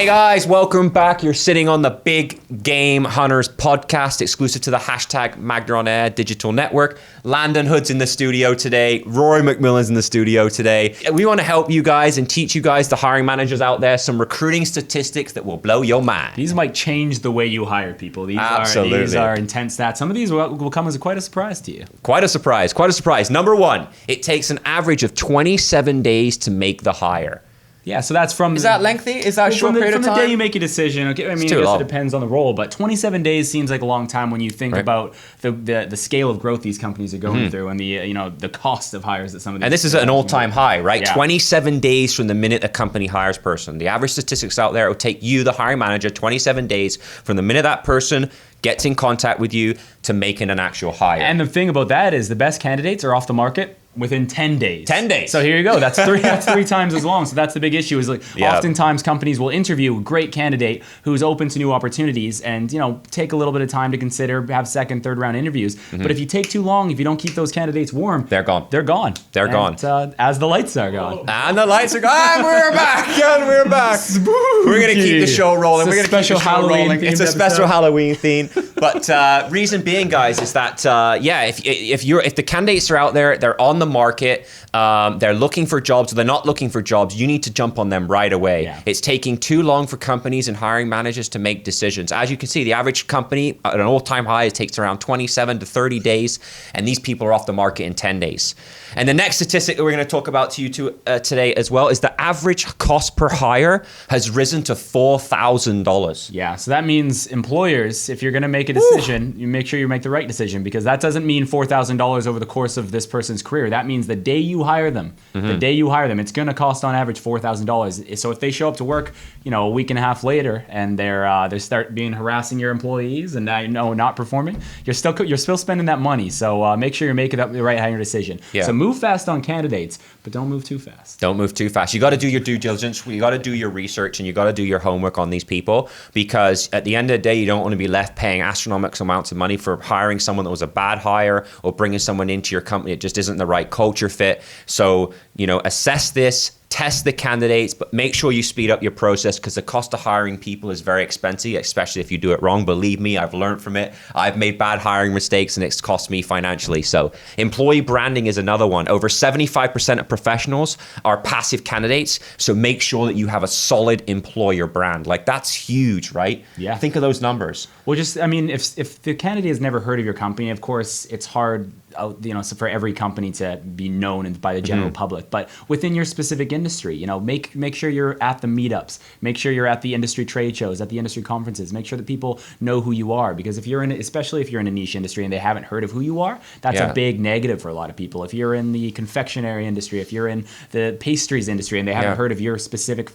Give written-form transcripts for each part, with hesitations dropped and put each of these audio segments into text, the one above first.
Hey guys, welcome back. You're sitting on the Big Game Hunters podcast, exclusive to the hashtag MagnaOnAir digital network. Landon Hood's in the studio today. Rory McMillan's in the studio today. We want to help you guys and teach you guys, the hiring managers out there, some recruiting statistics that will blow your mind. These might change the way you hire people. These Absolutely. are intense stats. Some of these will come as quite a surprise to you. Quite a surprise, quite a surprise. Number one, it takes an average of 27 days to make the hire. Yeah, so that's from... Is that lengthy? Is that a short period of time? From the day you make a decision, okay, I mean, I guess it depends on the role, but 27 days seems like a long time when you think about the scale of growth these companies are going through and the cost of hires that some of these... And this is at an all-time high, right? Yeah. 27 days from the minute a company hires a person. The average statistics out there, it will take you, the hiring manager, 27 days from the minute that person gets in contact with you to making an actual hire. And the thing about that is the best candidates are off the market within 10 days. 10 days. So here you go. That's three times as long. So that's the big issue is oftentimes companies will interview a great candidate who's open to new opportunities and, take a little bit of time to consider, have second, third round interviews. But if you take too long, if you don't keep those candidates warm, they're gone. They're gone. They're gone. As the lights are gone. And the lights are gone. And we're back. And we're back. We're going to keep the show rolling. We're going to keep the show rolling. It's a special Halloween theme. But reason being, guys, is that, if the candidates are out there, they're on the market, they're looking for jobs, or they're not looking for jobs, you need to jump on them right away. Yeah. It's taking too long for companies and hiring managers to make decisions. As you can see, the average company at an all-time high, it takes around 27 to 30 days, and these people are off the market in 10 days. And the next statistic that we're going to talk about to you today as well is the average cost per hire has risen to $4,000. Yeah, so that means employers, if you're going to make a decision, you make sure you make the right decision, because that doesn't mean $4,000 over the course of this person's career. That means the day you hire them, it's going to cost on average $4,000. So if they show up to work, a week and a half later, and they start harassing your employees and not performing, you're still spending that money. So make sure you're making the right hiring decision. Yeah. So move fast on candidates, but don't move too fast. Don't move too fast. You got to do your due diligence. You got to do your research, and you got to do your homework on these people, because at the end of the day, you don't want to be left paying astronomical amounts of money for hiring someone that was a bad hire or bringing someone into your company that just isn't the right culture fit. So, assess this. Test the candidates, but make sure you speed up your process, because the cost of hiring people is very expensive, especially if you do it wrong. Believe me, I've learned from it. I've made bad hiring mistakes and it's cost me financially. So employee branding is another one. Over 75% of professionals are passive candidates. So make sure that you have a solid employer brand. Like, that's huge, right? Yeah. Think of those numbers. Well, if the candidate has never heard of your company, of course, it's hard, so for every company to be known by the general public. But within your specific industry, make sure you're at the meetups, make sure you're at the industry trade shows, at the industry conferences, make sure that people know who you are. Because especially if you're in a niche industry and they haven't heard of who you are, that's a big negative for a lot of people. If you're in the confectionery industry, if you're in the pastries industry and they haven't heard of your specific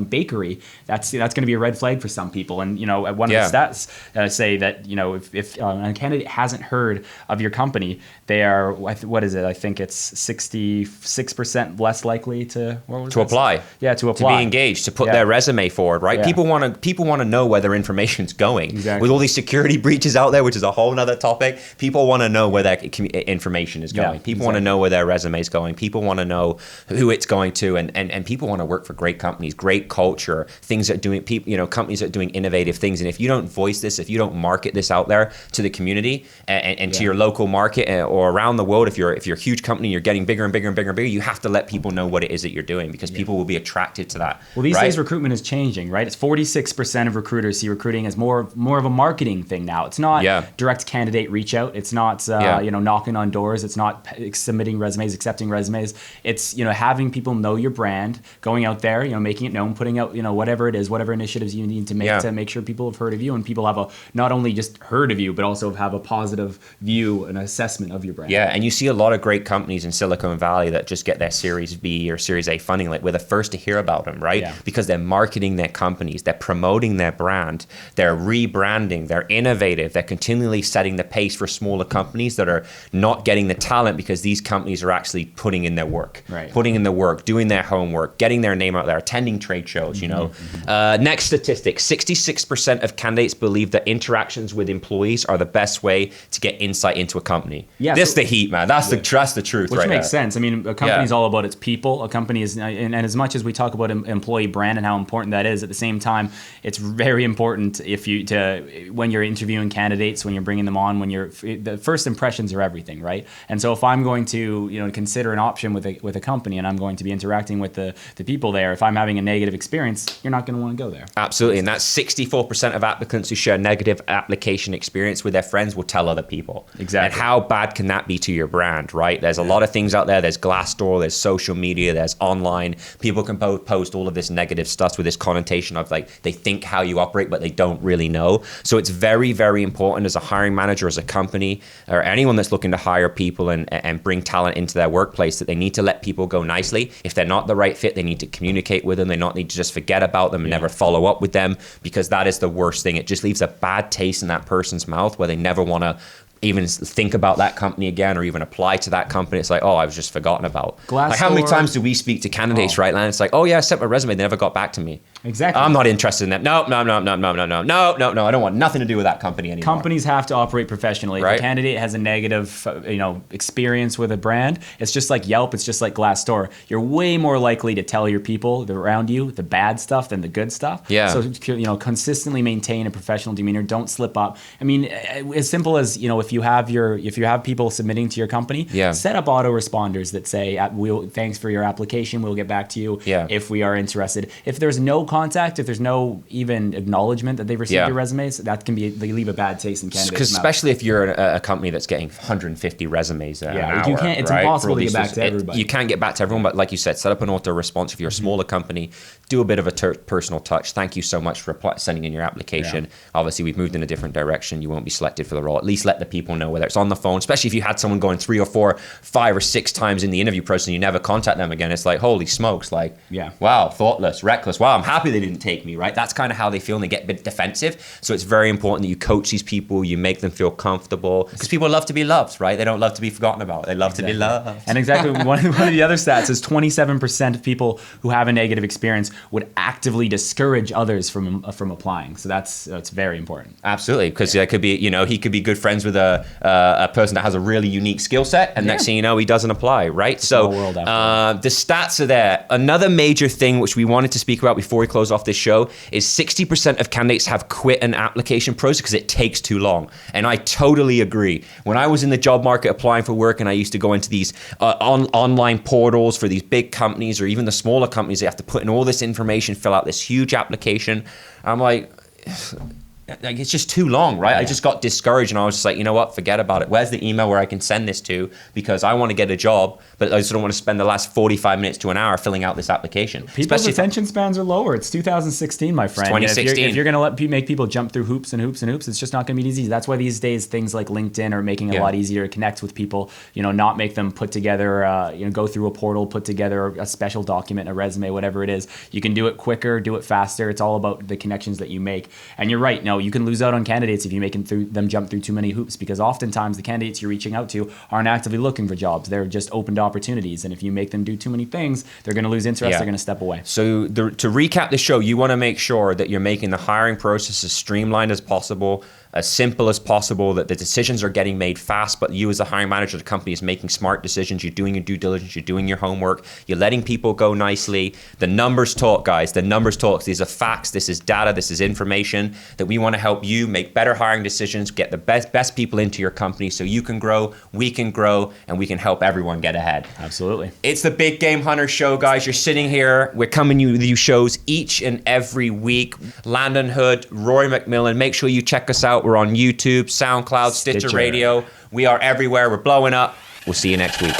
bakery, that's going to be a red flag for some people. And one of the stats say that if a candidate hasn't heard of your company, they are, what is it? I think it's 66% less likely to apply. Yeah, to apply, to be engaged, to put their resume forward. Right? Yeah. People want to know where their information's going. Exactly. With all these security breaches out there, which is a whole nother topic, people want to know where their information is going. People want to know where their resume is going. People want to know who it's going to, and people want to work for great companies, great culture, things that doing people, companies that are doing innovative things. And if you don't voice this, if you don't market this out there to the community and to your local market or around the world, if you're a huge company, you're getting bigger and bigger and bigger and bigger, you have to let people know what it is that you're doing, because people will be attracted to that. Well, these days recruitment is changing, right? It's 46% of recruiters see recruiting as more of a marketing thing now. It's not direct candidate reach out. It's not knocking on doors. It's not submitting resumes, accepting resumes. It's having people know your brand, going out there, making it known, putting out whatever it is, whatever initiatives you need to make sure people have heard of you, and people have not only just heard of you, but also have a positive view and assessment of your brand. Yeah, and you see a lot of great companies in Silicon Valley that just get their Series B or Series A funding. Like, we're the first to hear about them, right? Yeah. Because they're marketing their companies, they're promoting their brand, they're rebranding, they're innovative, they're continually setting the pace for smaller companies that are not getting the talent, because these companies are actually putting in their work, doing their homework, getting their name out there, attending trade trade shows, you know. Next statistic, 66% of candidates believe that interactions with employees are the best way to get insight into a company. Yeah, This is the heat, man. That's the truth Which right makes there. sense. I mean, a company is all about its people. A company is, and as much as we talk about employee brand and how important that is, at the same time, it's very important when you're interviewing candidates, when you're bringing them on, the first impressions are everything, right? And so if I'm going to, consider an option with a company and I'm going to be interacting with the people there, if I'm having a negative experience, you're not going to want to go there. Absolutely. And that's 64% of applicants who share negative application experience with their friends will tell other people. Exactly. And how bad can that be to your brand, right? There's a lot of things out there. There's Glassdoor, there's social media, there's online. People can post all of this negative stuff with this connotation of like they think how you operate, but they don't really know. So it's very, very important as a hiring manager, as a company, or anyone that's looking to hire people and bring talent into their workplace, that they need to let people go nicely. If they're not the right fit, they need to communicate with them. They not need to just forget about them and never follow up with them, because that is the worst thing. It just leaves a bad taste in that person's mouth where they never want to even think about that company again or even apply to that company. It's like, oh, I was just forgotten about. Like, how many times do we speak to candidates, right, Landon? It's like, oh yeah, I sent my resume, they never got back to me. Exactly. I'm not interested in that. No, I don't want nothing to do with that company anymore. Companies have to operate professionally. Right. If a candidate has a negative, experience with a brand, it's just like Yelp, it's just like Glassdoor. You're way more likely to tell your people around you the bad stuff than the good stuff. Yeah. So, consistently maintain a professional demeanor. Don't slip up. I mean, as simple as, if you have people submitting to your company, set up autoresponders that say, thanks for your application, we'll get back to you if we are interested. If there's no contact, if there's no even acknowledgement that they've received your resumes, they leave a bad taste in candidates' mouth. Especially if you're a company that's getting 150 resumes an hour. You can't. It's impossible to get back to everybody. You can't get back to everyone, but like you said, set up an auto response. If you're a smaller company, do a bit of a personal touch. Thank you so much for sending in your application. Obviously, we've moved in a different direction. You won't be selected for the role. At least let the people know, whether it's on the phone, especially if you had someone going 3 or 4, 5 or 6 times in the interview process and you never contact them again. It's like, holy smokes, wow, thoughtless, reckless. Wow, I'm happy they didn't take me, right? That's kind of how they feel, and they get a bit defensive. So it's very important that you coach these people, you make them feel comfortable, because people love to be loved, right? They don't love to be forgotten about. They love to be loved. And exactly, one of the other stats is 27% of people who have a negative experience would actively discourage others from applying. So that's very important. Absolutely, because there could be, he could be good friends with a person that has a really unique skill set, and next thing you know, he doesn't apply, right? So the stats are there. Another major thing which we wanted to speak about before we close off this show is 60% of candidates have quit an application process because it takes too long. And I totally agree. When I was in the job market applying for work, and I used to go into these online portals for these big companies or even the smaller companies, they have to put in all this information, fill out this huge application. I'm like it's just too long, right? I just got discouraged, and I was just like, you know what, forget about it. Where's the email where I can send this to? Because I want to get a job, but I just don't want to spend the last 45 minutes to an hour filling out this application. People's attention spans are lower. It's 2016, my friend. It's 2016. If you're going to make people jump through hoops and hoops and hoops, it's just not going to be easy. That's why these days things like LinkedIn are making it a lot easier to connect with people. Not make them put together, go through a portal, put together a special document, a resume, whatever it is. You can do it quicker, do it faster. It's all about the connections that you make. And you're right. No, you can lose out on candidates if you make them jump through too many hoops, because oftentimes the candidates you're reaching out to aren't actively looking for jobs. They're just open to opportunities. And if you make them do too many things, they're going to lose interest. They're going to step away. So to recap the show, you want to make sure that you're making the hiring process as streamlined as possible, as simple as possible, that the decisions are getting made fast, but you as the hiring manager of the company is making smart decisions. You're doing your due diligence. You're doing your homework. You're letting people go nicely. The numbers talk, guys. The numbers talk. These are facts. This is data. This is information that we want to help you make better hiring decisions, get the best people into your company so you can grow, we can grow, and we can help everyone get ahead. Absolutely. It's the Big Game Hunter Show, guys. You're sitting here. We're coming with you shows each and every week. Landon Hood, Rory McMillan. Make sure you check us out. We're on YouTube, SoundCloud, Stitcher Radio. We are everywhere. We're blowing up. We'll see you next week.